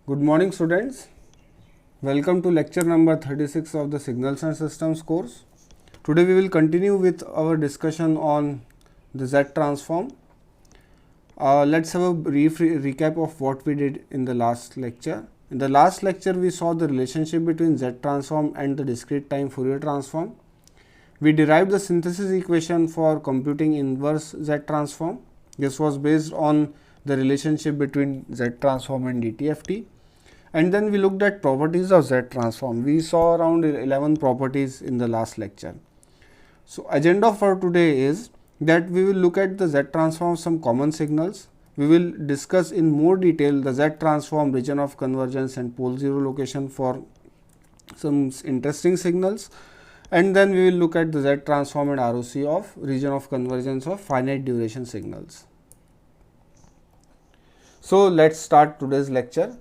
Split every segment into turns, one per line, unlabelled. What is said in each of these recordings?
Good morning, students. Welcome to lecture number 36 of the Signals and Systems course. Today we will continue with our discussion on the Z transform. Let's have a brief recap of what we did in the last lecture. In the last lecture, we saw the relationship between Z transform and the discrete time Fourier transform. We derived the synthesis equation for computing inverse Z transform. This was based on the relationship between Z transform and DTFT. And then we looked at properties of Z transform. We saw around 11 properties in the last lecture. So agenda for today is that we will look at the Z transform, some common signals. We will discuss in more detail the Z transform, region of convergence and pole zero location for some interesting signals. And then we will look at the Z transform and ROC of region of convergence of finite duration signals. So let's start today's lecture.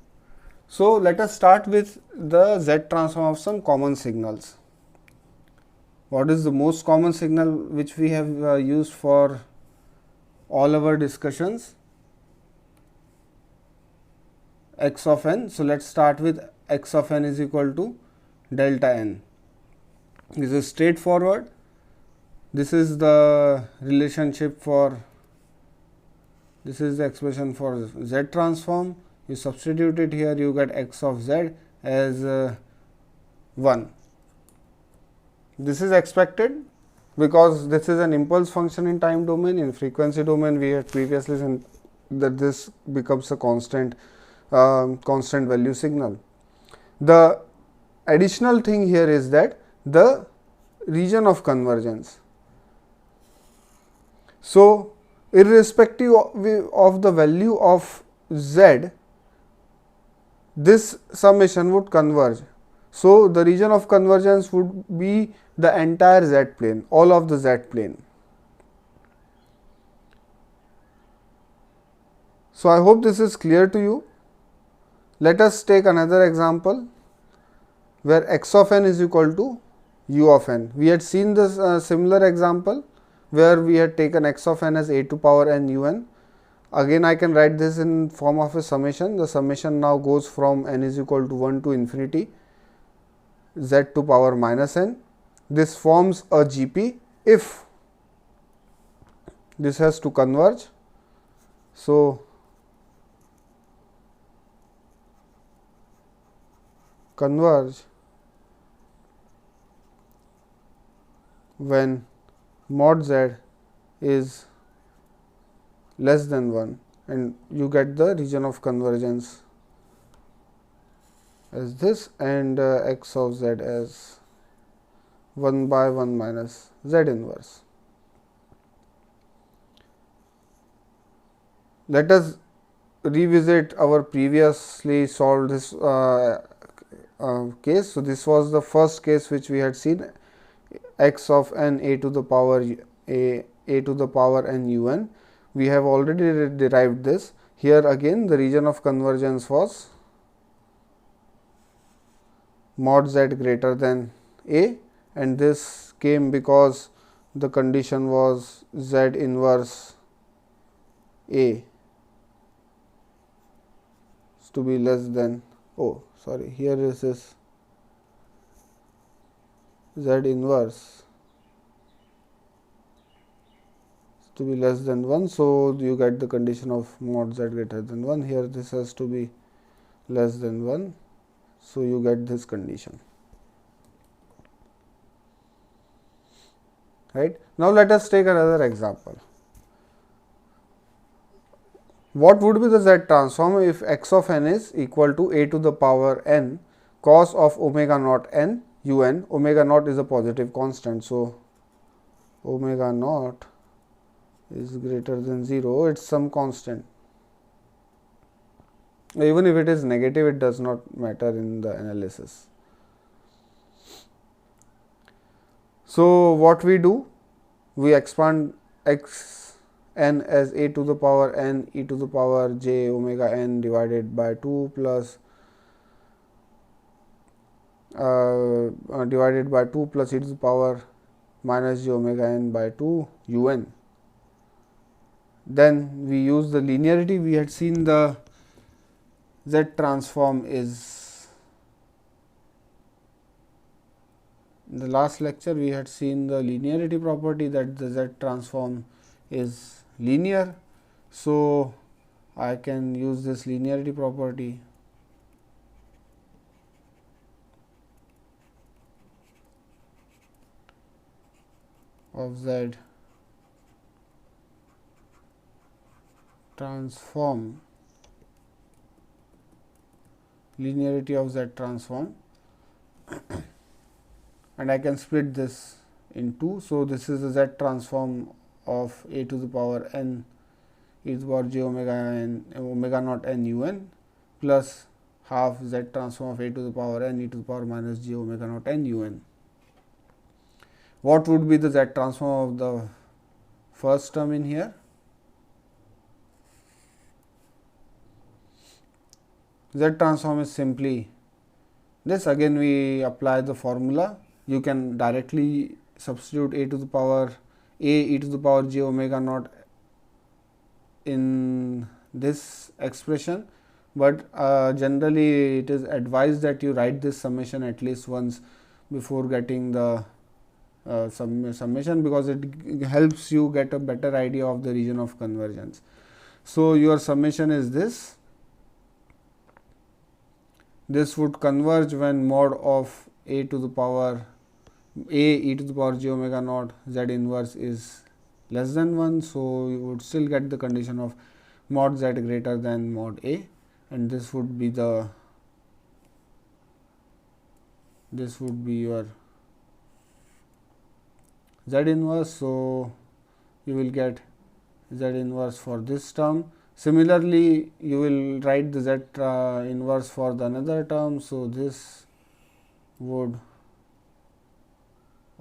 So let us start with the Z transform of some common signals. What is the most common signal which we have used for all our discussions? X of n. So let's start with x of n is equal to delta n. This is straightforward. This is the relationship for, this is the expression for Z transform. You substitute it here, you get x of z as 1. This is expected because this is an impulse function in time domain. In frequency domain, we had previously seen that this becomes a constant value signal. The additional thing here is that the region of convergence. So irrespective of the value of z, this summation would converge. So the region of convergence would be the entire z plane, all of the z plane. So I hope this is clear to you. Let us take another example where x of n is equal to u of n. We had seen this similar example where we had taken x of n as a to power n u n. Again, I can write this in form of a summation. The summation now goes from n is equal to 1 to infinity z to power minus n. This forms a GP if this has to converge. So converge when mod z is less than 1 and you get the region of convergence as this and x of z as 1 by 1 minus z inverse. Let us revisit our previously solved this case. So this was the first case which we had seen, x of n a to the power a to the power n u n. We have already derived this. Here again the region of convergence was mod z greater than a, and this came because the condition was z inverse a to be less than, here is this z inverse to be less than 1. So you get the condition of mod z greater than 1. Here this has to be less than 1. So you get this condition. Right. Now let us take another example. What would be the Z transform if x of n is equal to a to the power n cos of omega naught n u n? Omega naught is a positive constant. So omega naught is greater than 0, it is some constant. Even if it is negative, it does not matter in the analysis. So what we do? We expand x n as a to the power n e to the power j omega n divided by 2 plus divided by 2 plus e to the power minus j omega n by 2 u n. Then we use the linearity. We had seen the Z transform is, in the last lecture we had seen the linearity property, that the Z transform is linear. So, I can use this linearity property of Z transform, linearity of Z transform, and I can split this in two. So, this is the Z transform of a to the power n e to the power j omega n omega naught n u n plus half Z transform of a to the power n e to the power minus j omega naught n u n. What would be the Z transform of the first term in here? Z transform is simply this. Again we apply the formula. You can directly substitute a to the power a e to the power j omega naught in this expression, but generally it is advised that you write this summation at least once before getting the summation, because it helps you get a better idea of the region of convergence. So, your summation is this. This would converge when mod of a to the power a e to the power j omega naught Z inverse is less than 1. So, you would still get the condition of mod Z greater than mod a, and this would be the your Z inverse. So, you will get Z inverse for this term. Similarly, you will write the Z inverse for the another term. So, this would,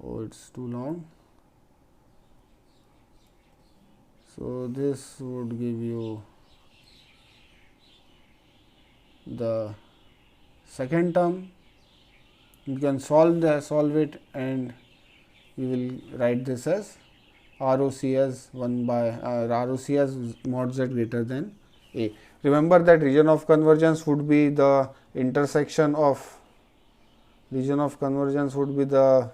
it is too long. So, this would give you the second term. You can solve it, and you will write this as ROC as 1 by ROC as mod Z greater than a. Remember that region of convergence would be the intersection of region of convergence would be the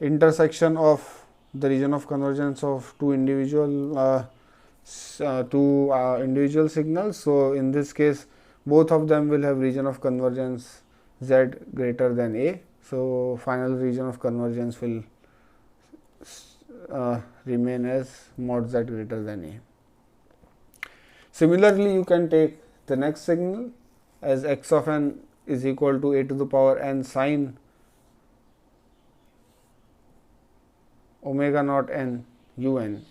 intersection of the region of convergence of two individual signals. So, in this case both of them will have region of convergence Z greater than a. So, final region of convergence will remain as mod Z greater than a. Similarly, you can take the next signal as x of n is equal to a to the power n sin omega naught n u n.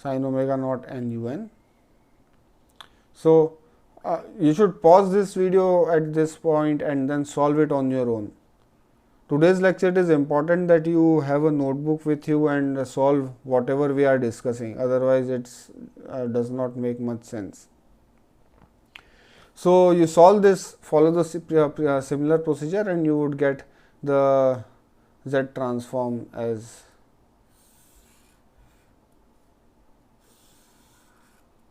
Sin omega naught n u n. So, you should pause this video at this point and then solve it on your own. Today's lecture, it is important that you have a notebook with you and solve whatever we are discussing, otherwise it does not make much sense. So, you solve this, follow the similar procedure, and you would get the Z transform as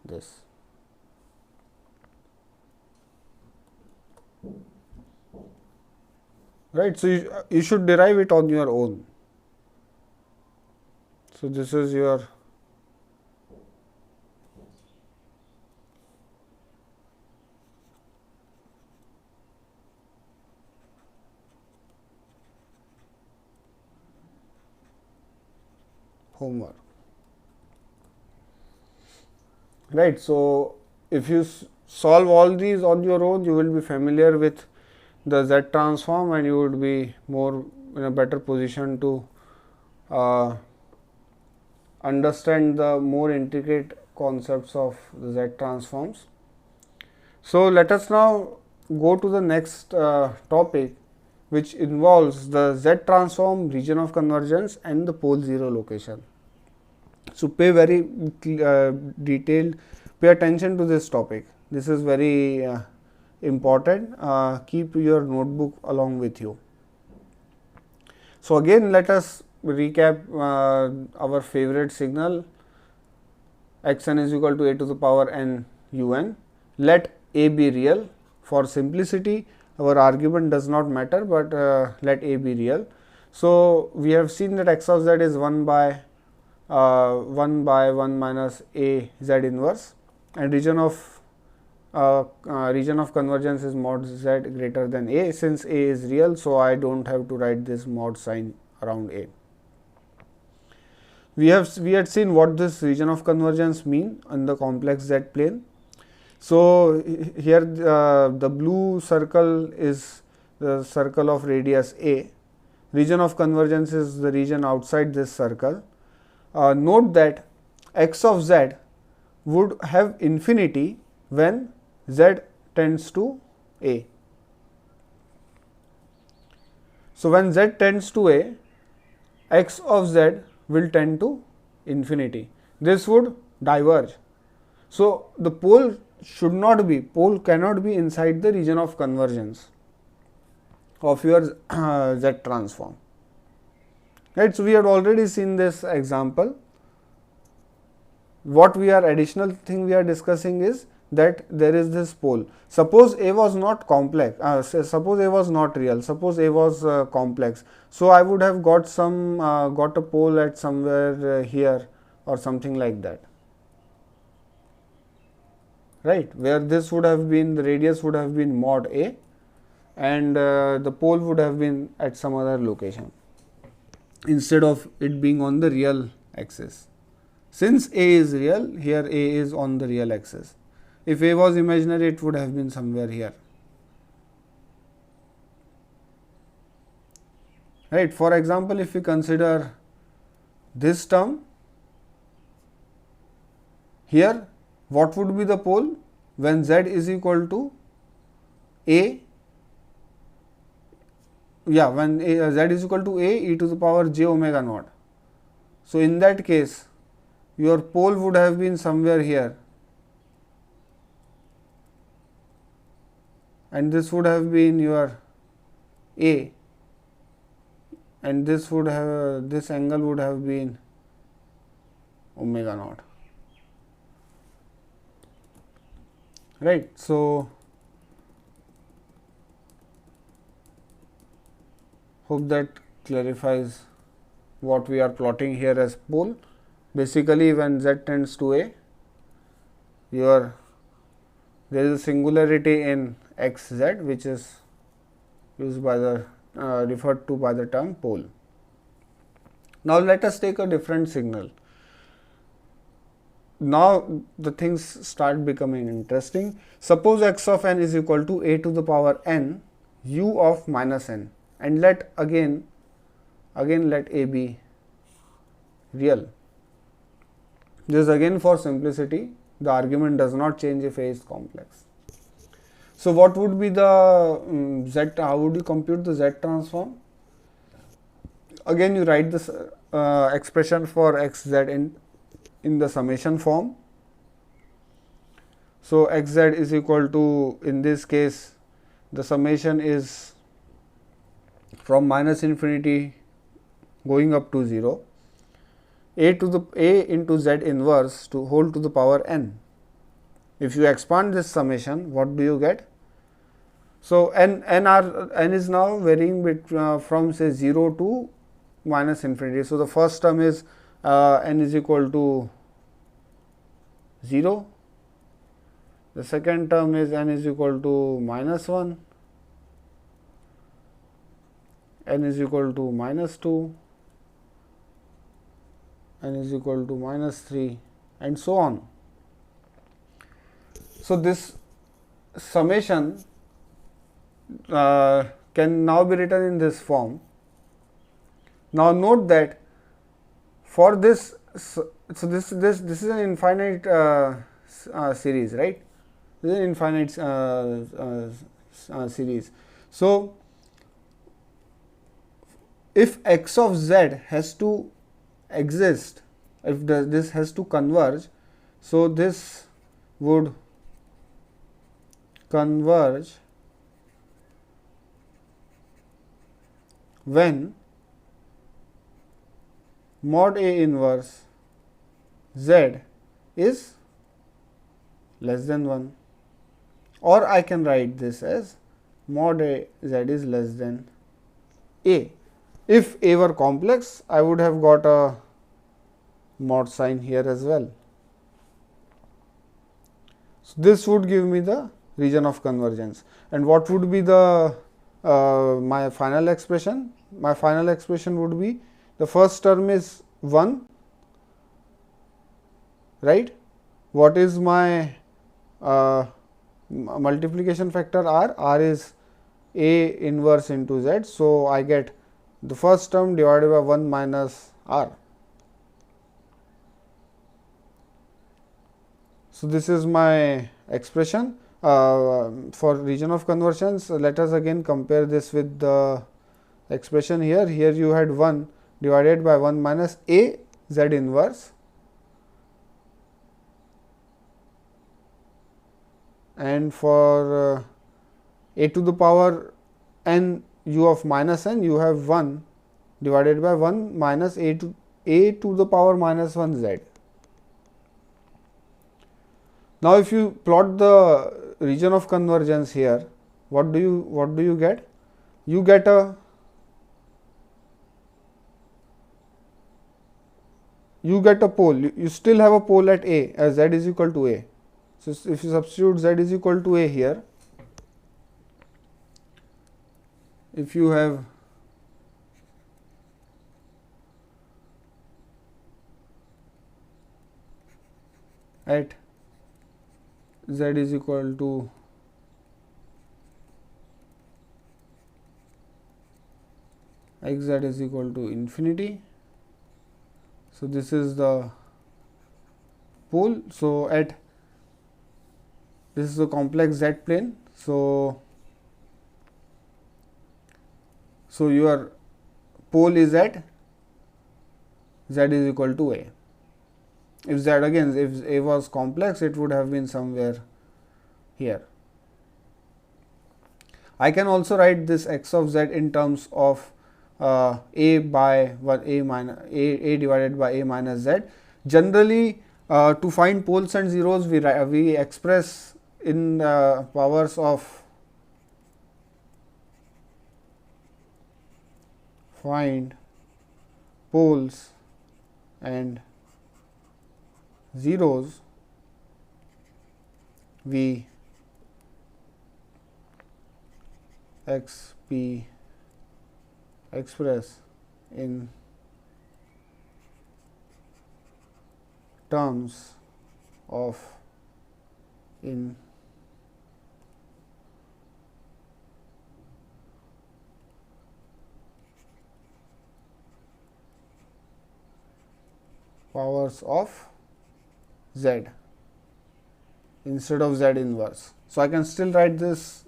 this. Right. So, you should derive it on your own. So, this is your homework. Right. So, if you solve all these on your own, you will be familiar with the Z transform, and you would be more in a better position to understand the more intricate concepts of the Z transforms. So, let us now go to the next topic, which involves the Z transform, region of convergence, and the pole 0 location. So, pay very detailed, pay attention to this topic. This is very important. Keep your notebook along with you. So again, let us recap our favorite signal. Xn is equal to a to the power n un. Let a be real. For simplicity, our argument does not matter, but let a be real. So we have seen that x of z is 1 by 1 minus a z inverse, and region of convergence is mod z greater than a. Since a is real, so I don't have to write this mod sign around a. We had seen what this region of convergence mean on the complex z plane. So here the blue circle is the circle of radius a. Region of convergence is the region outside this circle. Note that x of z would have infinity when z tends to a. So when z tends to a, x of z will tend to infinity. This would diverge. So the pole cannot be inside the region of convergence of your z transform. Right. So we had already seen this example. What additional thing we are discussing is that there is this pole. Suppose a was not complex, suppose a was not real, suppose a was complex. So I would have got got a pole at somewhere here or something like that, right, where this would have been, the radius would have been mod a, and the pole would have been at some other location instead of it being on the real axis. Since a is real, here a is on the real axis. If a was imaginary, it would have been somewhere here. Right. For example, if we consider this term here, what would be the pole when z is equal to a? Yeah, when z is equal to a e to the power j omega naught. So in that case, your pole would have been somewhere here, and this would have been your a, and this angle would have been omega naught, right. So hope that clarifies what we are plotting here as pole. Basically, when z tends to a, there is a singularity in x z, which is used by the referred to by the term pole. Now let us take a different signal. Now the things start becoming interesting. Suppose x of n is equal to a to the power n u of minus n, and let again let a be real. This again for simplicity, the argument does not change if a is complex. So what would be the z? How would you compute the z transform? Again, you write this expression for x z in the summation form. So x z is equal to, in this case, the summation is from minus infinity going up to 0. A into z inverse to whole to the power n. If you expand this summation, what do you get? So n is now varying from say 0 to minus infinity. So the first term is n is equal to 0. The second term is n is equal to minus 1, n is equal to minus 2, n is equal to minus 3, and so on. So this summation can now be written in this form. Now note that for this, so this is an infinite series, right? This is an infinite series. So if x of z has to exist, if this has to converge, so this would converge when mod A inverse Z is less than 1, or I can write this as mod A Z is less than A. If A were complex, I would have got a mod sign here as well. So, this would give me the region of convergence. And what would be the my final expression? My final expression would be, the first term is 1, right? What is my multiplication factor R? R is A inverse into Z. So, I get the first term divided by 1 minus R. So, this is my expression for region of convergence. Let us again compare this with the expression here. Here you had 1 divided by 1 minus A Z inverse, and for A to the power n u of minus n, you have 1 divided by 1 minus A to the power minus 1 Z. Now, if you plot the region of convergence here, what do you get? You get a pole. You still have a pole at A as Z is equal to A. So, if you substitute Z is equal to A here, if you have at Z is equal to x z is equal to infinity. So, this is the pole. So, at this is the complex Z plane. So, your pole is at Z is equal to A. If Z again, if A was complex, it would have been somewhere here. I can also write this x of Z in terms of A by A divided by A minus Z. Generally, to find poles and zeros, we express in powers of find poles and zeros, we express in terms of powers of Z instead of Z inverse. So, I can still write this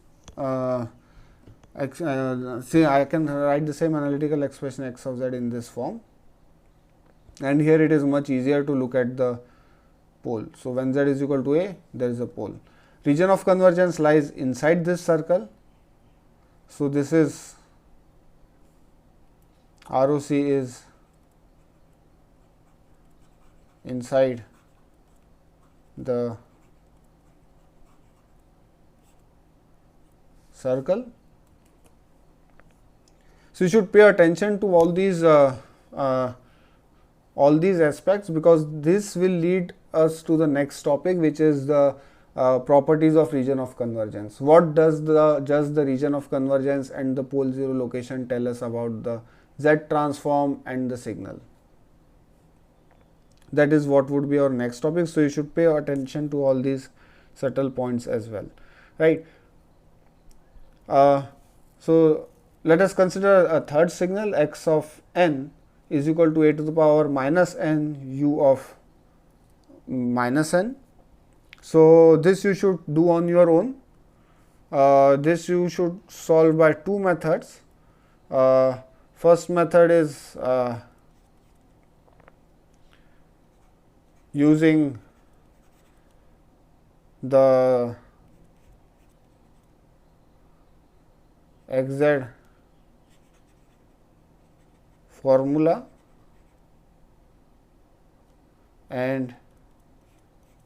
say I can write the same analytical expression x of Z in this form, and here it is much easier to look at the pole. So, when Z is equal to A, there is a pole. Region of convergence lies inside this circle. So, this is ROC is inside the circle. So, you should pay attention to all these aspects, because this will lead us to the next topic, which is the properties of region of convergence. What does the region of convergence and the pole zero location tell us about the Z transform and the signal? That is what would be our next topic. So, you should pay attention to all these subtle points as well, right? So, let us consider a third signal, x of n is equal to A to the power minus n u of minus n. So, this you should do on your own. This you should solve by two methods. First method is using the xz formula, and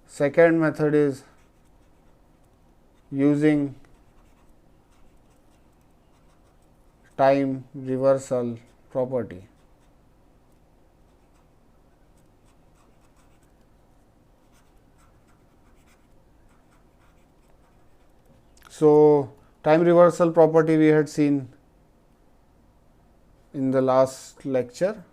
second method is using time reversal property. So, time reversal property we had seen in the last lecture.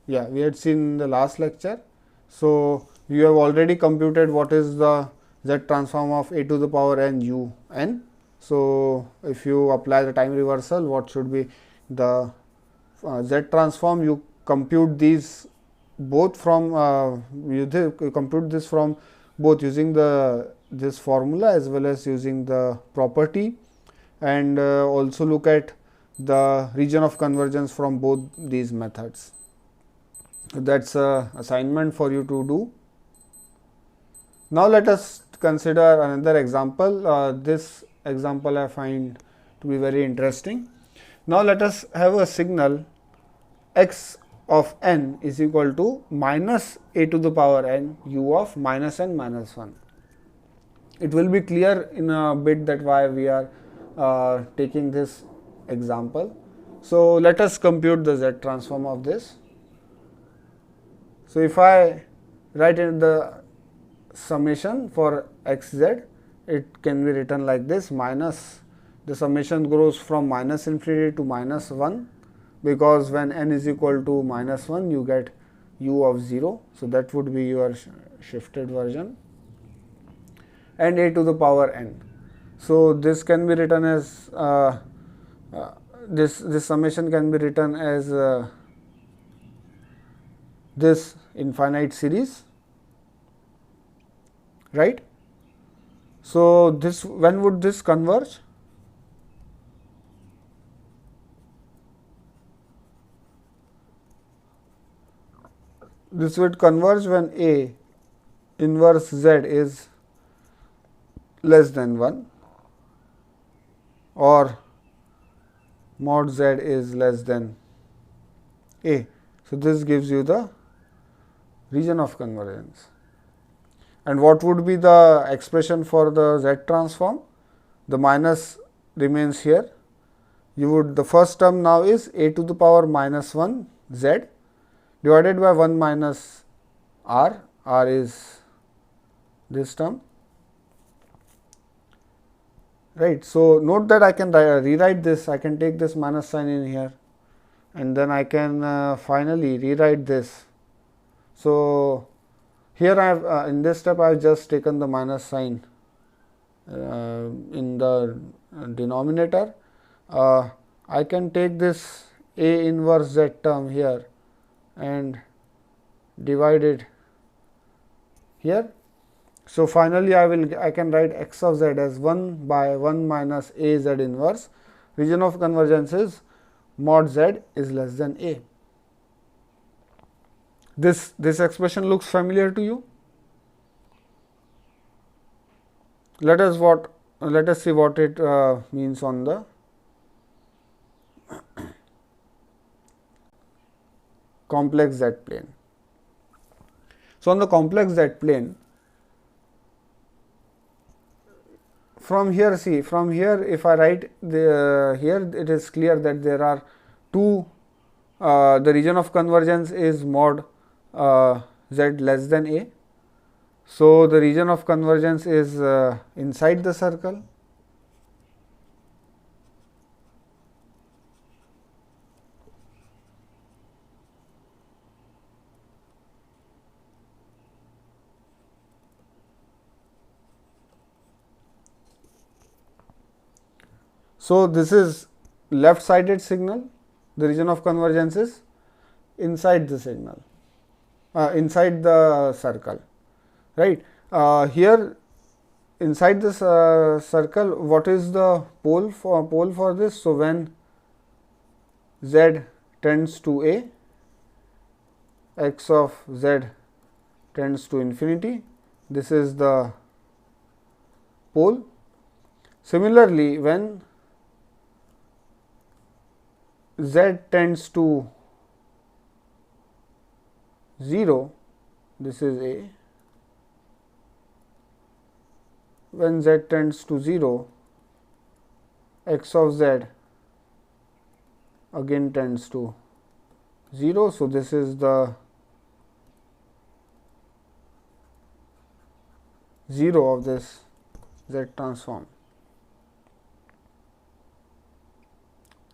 Yeah, we had seen in the last lecture. So, you have already computed what is the z transform of a to the power n u n. So, if you apply the time reversal, what should be the z transform? You compute these both from you compute this from both using the this formula as well as using the property, and also look at the region of convergence from both these methods. That is a assignment for you to do. Now, let us consider another example. This example I find to be very interesting. Now, let us have a signal x of n is equal to minus a to the power n u of minus n minus 1. It will be clear in a bit that why we are taking this example. So, let us compute the z transform of this. So, if I write in the summation for x z, it can be written like this: minus, the summation goes from minus infinity to minus 1, because when n is equal to minus 1 you get u of 0. So, that would be your shifted version, and a to the power n. So, this can be written as this summation can be written as this infinite series, right. So, this, when would this converge? This would converge when a inverse z is less than 1 or mod z is less than a. So, this gives you the region of convergence. And what would be the expression for the z transform? The minus remains here. You would, the first term now is a to the power minus 1 z divided by 1 minus r. R is this term, right. So, note that I can rewrite this, I can take this minus sign in here, and then I can finally rewrite this. So, here I have in this step I have just taken the minus sign in the denominator. I can take this a inverse z term here and divide it here. So, finally, I can write x of z as 1 by 1 minus a z inverse. Region of convergence is mod z is less than a. This expression looks familiar to you. Let us see what it means on the complex z plane. So, on the complex z plane, from here, see, from here if I write the here, it is clear that there are two, the region of convergence is mod z less than a. So, the region of convergence is inside the circle. So, this is left sided signal, the region of convergence is inside the signal, inside the circle, right. Here inside this circle, what is the pole for this? So, when z tends to a, x of z tends to infinity, this is the pole. Similarly, when z tends to 0, this is A. When z tends to 0, x of z again tends to 0. So, this is the 0 of this z transform.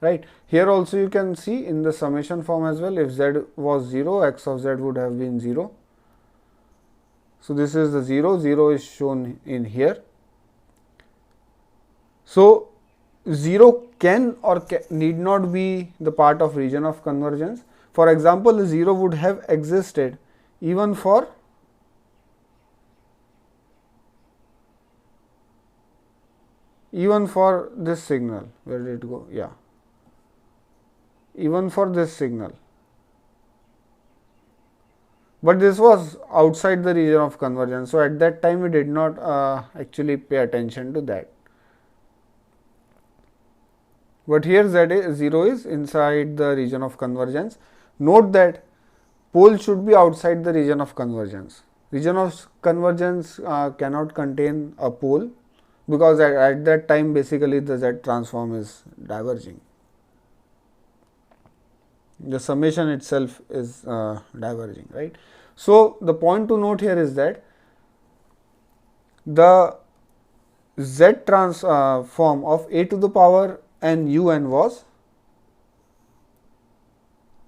Right. Here also you can see in the summation form as well, if z was 0, x of z would have been 0. So, this is the 0, 0 is shown in here. So, 0 can or need not be the part of region of convergence. For example, 0 would have existed even for this signal. Where did it go? Yeah, even for this signal, but this was outside the region of convergence. So, at that time we did not actually pay attention to that. But here z0 is inside the region of convergence. Note that pole should be outside the region of convergence. Region of convergence cannot contain a pole, because at that time basically the z transform is diverging. The summation itself is diverging, right. So, the point to note here is that the z transform of a to the power n un was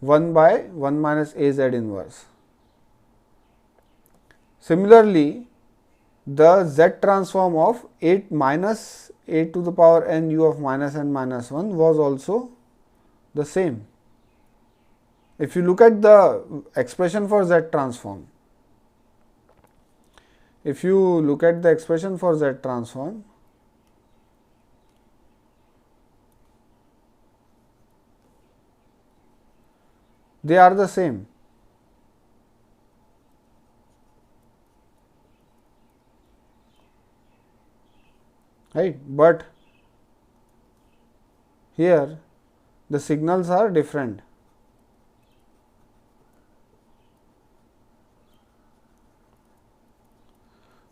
1 by 1 minus a z inverse. Similarly, the z transform of 8 minus a to the power n u of minus n minus 1 was also the same. If you look at the expression for z transform, they are the same. Right, but here the signals are different.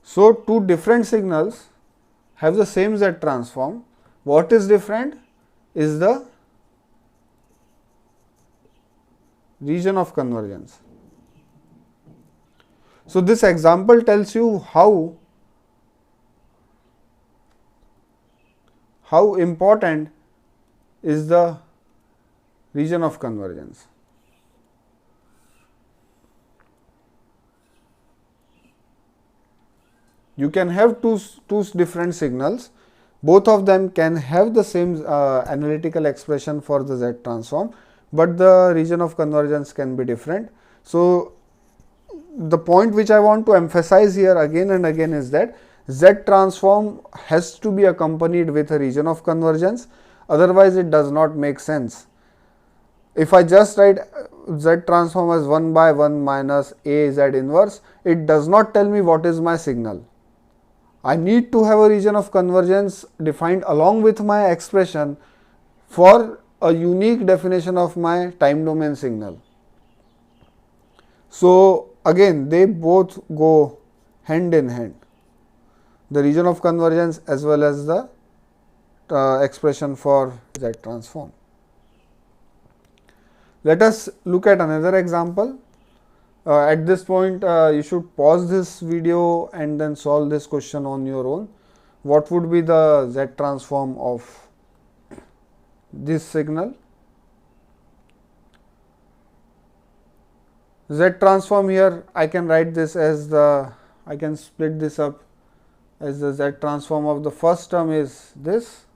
So, two different signals have the same z transform. What is different is the region of convergence. So, this example tells you how important is the region of convergence. You can have two different signals, both of them can have the same analytical expression for the z transform, but the region of convergence can be different. So, the point which I want to emphasize here again and again is that z transform has to be accompanied with a region of convergence, otherwise it does not make sense. If I just write z transform as 1 by 1 minus a z inverse, it does not tell me what is my signal. I need to have a region of convergence defined along with my expression for a unique definition of my time domain signal. So, again they both go hand in hand, the region of convergence as well as the expression for z transform. Let us look at another example. At this point, you should pause this video and then solve this question on your own. What would be the z transform of this signal? Z transform here, I can write this as I can split this up as the z transform of the first term is this,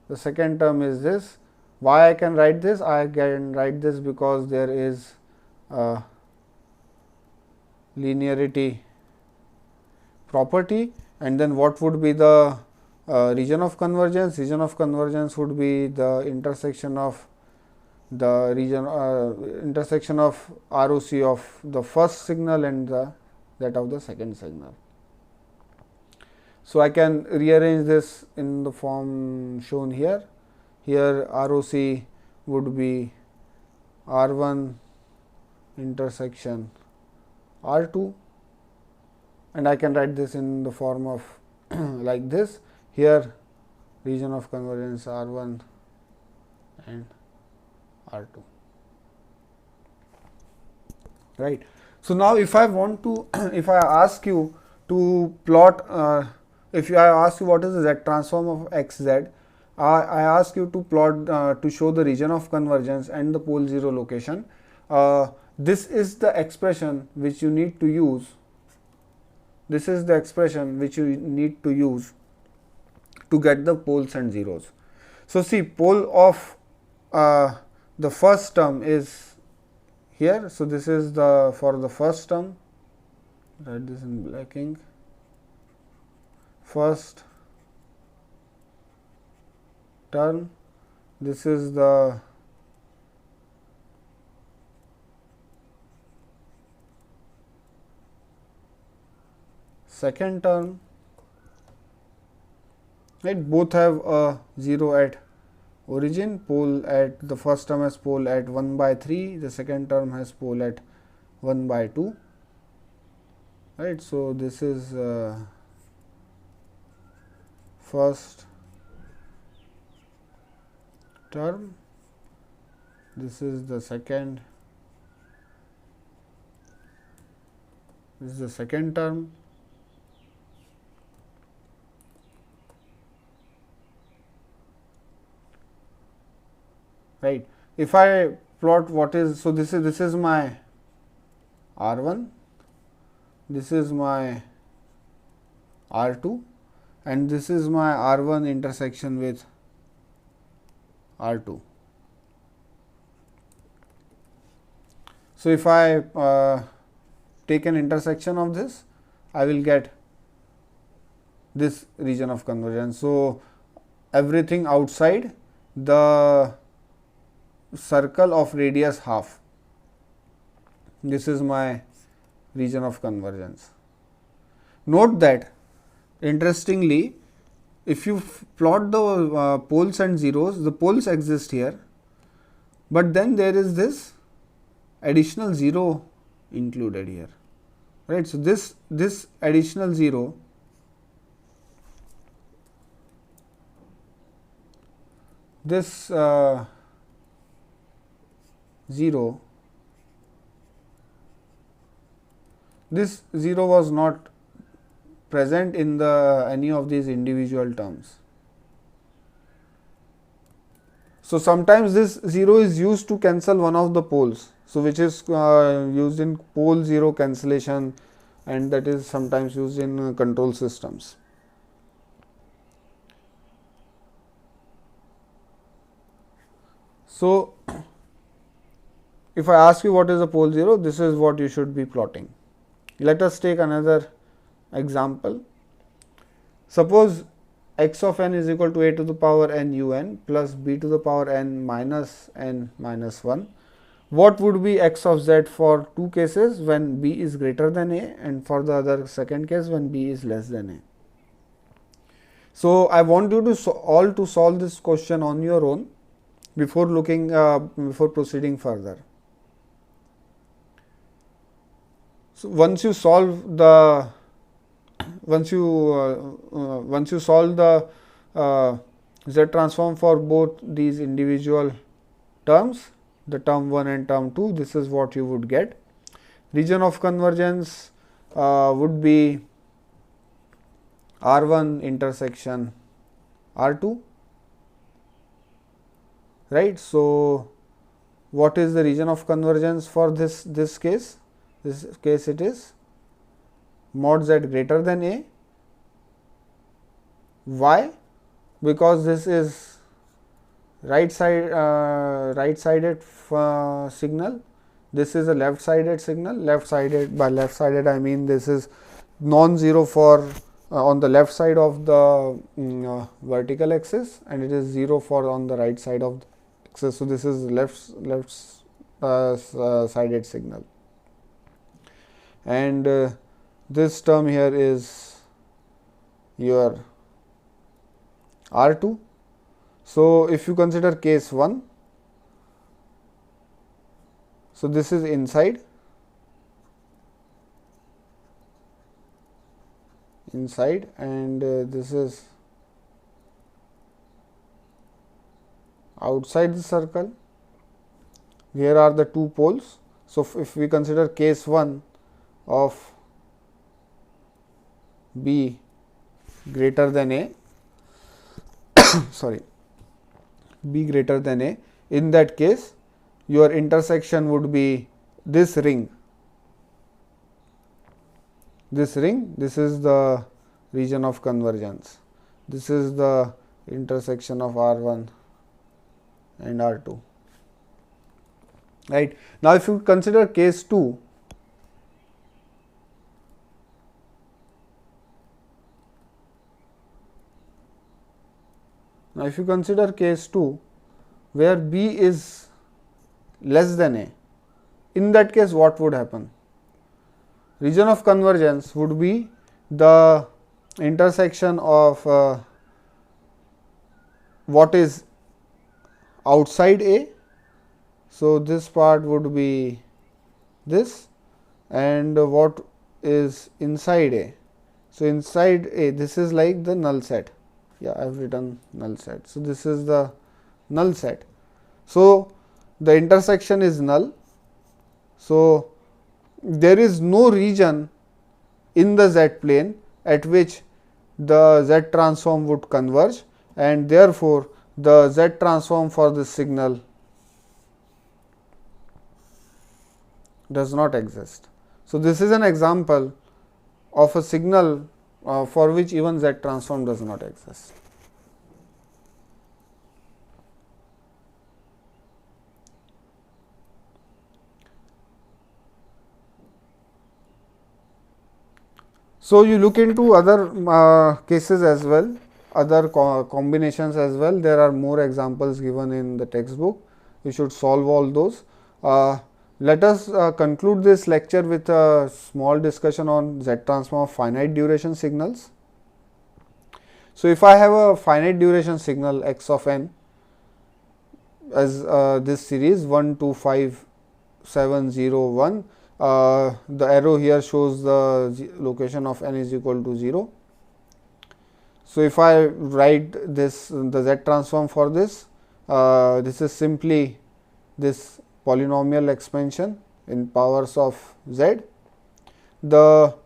the second term is this. Why I can write this? I can write this because there is linearity property, and then what would be the region of convergence? Region of convergence would be the intersection of the region intersection of ROC of the first signal and that of the second signal. So I can rearrange this in the form shown here. Here ROC would be R1 intersection R2, and I can write this in the form of like this. Here region of convergence R1 and R2, right. So now if I want to if I ask you to plot if I ask you what is the Z transform of XZ, I ask you to plot to show the region of convergence and the pole 0 location. This is the expression which you need to use. This is the expression which you need to use to get the poles and zeros. So see, pole of the first term is here. So this is the for the first term. Write this in black ink. First term. This is the second term, right. Both have a 0 at origin. Pole at the first term has pole at 1/3, the second term has pole at 1/2, right. So this is first term, this is the second, this is the second term, right. If I plot what is, so this is my R1, this is my R2, and this is my R1 intersection with R2. So if I take an intersection of this, I will get this region of convergence. So everything outside the circle of radius half, this is my region of convergence. Note that interestingly, if you plot the poles and zeros, the poles exist here, but then there is this additional 0 included here, right. So this additional 0 this 0, this 0 was not present in the any of these individual terms. So sometimes this 0 is used to cancel one of the poles, so which is used in pole 0 cancellation, and that is sometimes used in control systems. So if I ask you what is a pole 0, this is what you should be plotting. Let us take another example. Suppose x of n is equal to a to the power n un plus b to the power n minus 1. What would be x of z for two cases, when b is greater than a, and for the other second case when b is less than a. So I want you to all to solve this question on your own before looking before proceeding further. So once you solve the Z transform for both these individual terms, the term 1 and term 2, this is what you would get. Region of convergence would be R1 intersection R2, right. So what is the region of convergence for this case? This case it is mod z greater than a. Why? Because this is right sided signal. This is a left sided signal. Left sided, by left sided I mean this is non-zero for on the left side of the vertical axis, and it is 0 for on the right side of the axis. So this is left sided signal, and this term here is your R2. So, if you consider case 1, so this is inside, and this is outside the circle. Here are the two poles. So, if we consider case 1 of B greater than A, sorry, B greater than A, in that case your intersection would be this ring. This ring, this is the region of convergence. This is the intersection of R1 and R2. Right. Now, if you consider case 2, where B is less than A, in that case what would happen? Region of convergence would be the intersection of what is outside A. So, this part would be this, and what is inside A. So, inside A, this is like the null set. Yeah, I have written null set. So, this is the null set. So, the intersection is null. So, there is no region in the Z plane at which the Z transform would converge, and therefore, the Z transform for this signal does not exist. So, this is an example of a signal for which even Z transform does not exist. So, you look into other cases as well, other combinations as well. There are more examples given in the textbook. You should solve all those. Let us conclude this lecture with a small discussion on Z transform of finite duration signals. So, if I have a finite duration signal x of n as this series 1, 2, 5, 7, 0, 1, the arrow here shows the location of n is equal to 0. So, if I write this, the Z transform for this, this is simply this polynomial expansion in powers of Z. So,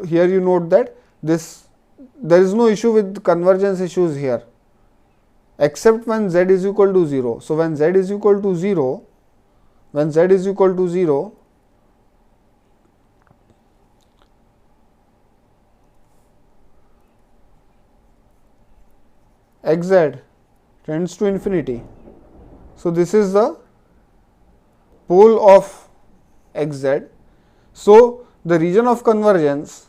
here you note that there is no issue with convergence issues here, except when Z is equal to 0. So, when Z is equal to 0, xz tends to infinity. So, this is the pole of xz. So, the region of convergence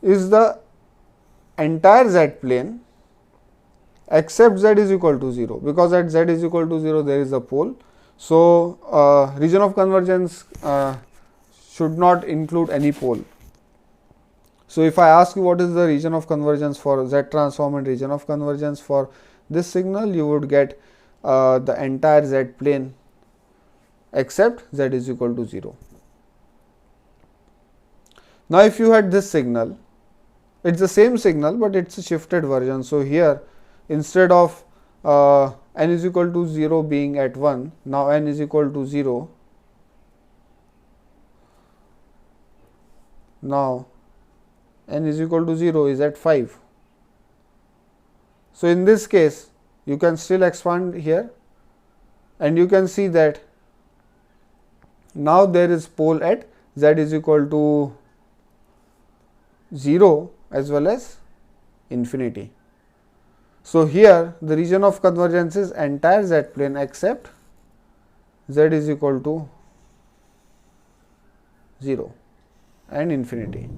is the entire Z plane except Z is equal to 0, because at Z is equal to 0 there is a pole. So, region of convergence should not include any pole. So, if I ask you what is the region of convergence for Z transform and region of convergence for this signal, you would get the entire Z plane except Z is equal to 0. Now, if you had this signal, it is the same signal, but it is a shifted version. So, here instead of n is equal to 0 being at 1, now n is equal to 0. Now, n is equal to 0 is at 5. So, in this case you can still expand here, and you can see that now there is pole at Z is equal to 0 as well as infinity. So, here the region of convergence is entire Z plane except Z is equal to 0 and infinity.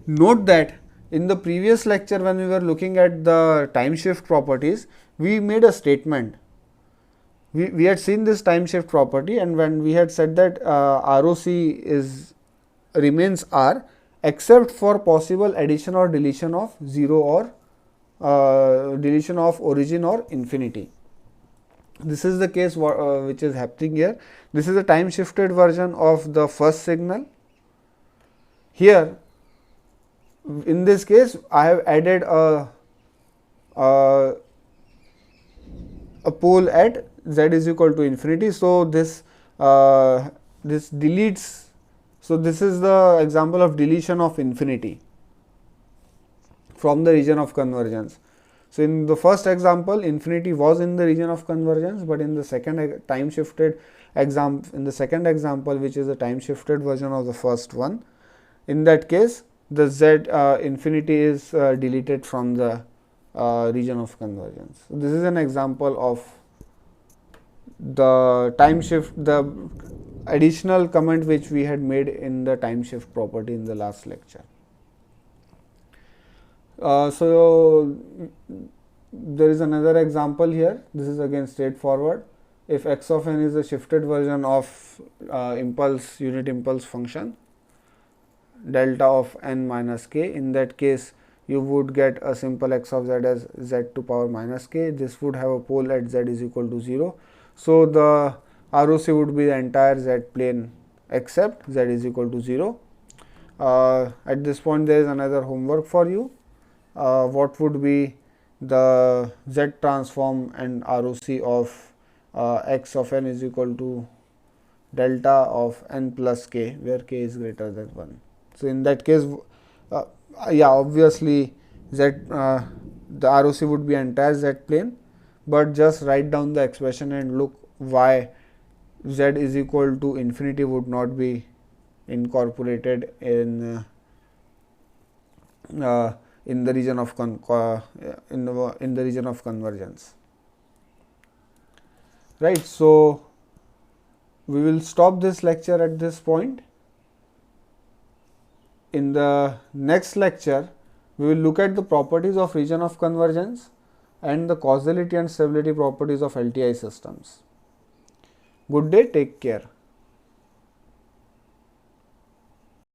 Note that in the previous lecture, when we were looking at the time shift properties, we made a statement. We had seen this time shift property, and when we had said that ROC remains R except for possible addition or deletion of 0 or deletion of origin or infinity. This is the case which is happening here. This is a time shifted version of the first signal. Here in this case I have added a pole at z is equal to infinity. So, this deletes. So, this is the example of deletion of infinity from the region of convergence. So, in the first example infinity was in the region of convergence, but in the second time shifted example, which is a time shifted version of the first one, in that case the z infinity is deleted from the region of convergence. So, this is an example of the time shift, the additional comment which we had made in the time shift property in the last lecture. So, there is another example here. This is again straightforward. If x of n is a shifted version of unit impulse function delta of n minus k, in that case you would get a simple x of z as z to power minus k. This would have a pole at z is equal to 0. So, the ROC would be the entire z plane except z is equal to 0. At this point there is another homework for you. What would be the z transform and ROC of x of n is equal to delta of n plus k, where k is greater than 1. So, in that case obviously z the ROC would be entire z plane, but just write down the expression and look why z is equal to infinity would not be incorporated in the region of in the region of convergence, right. So, we will stop this lecture at this point. In the next lecture, we will look at the properties of region of convergence and the causality and stability properties of LTI systems. Good day, take care.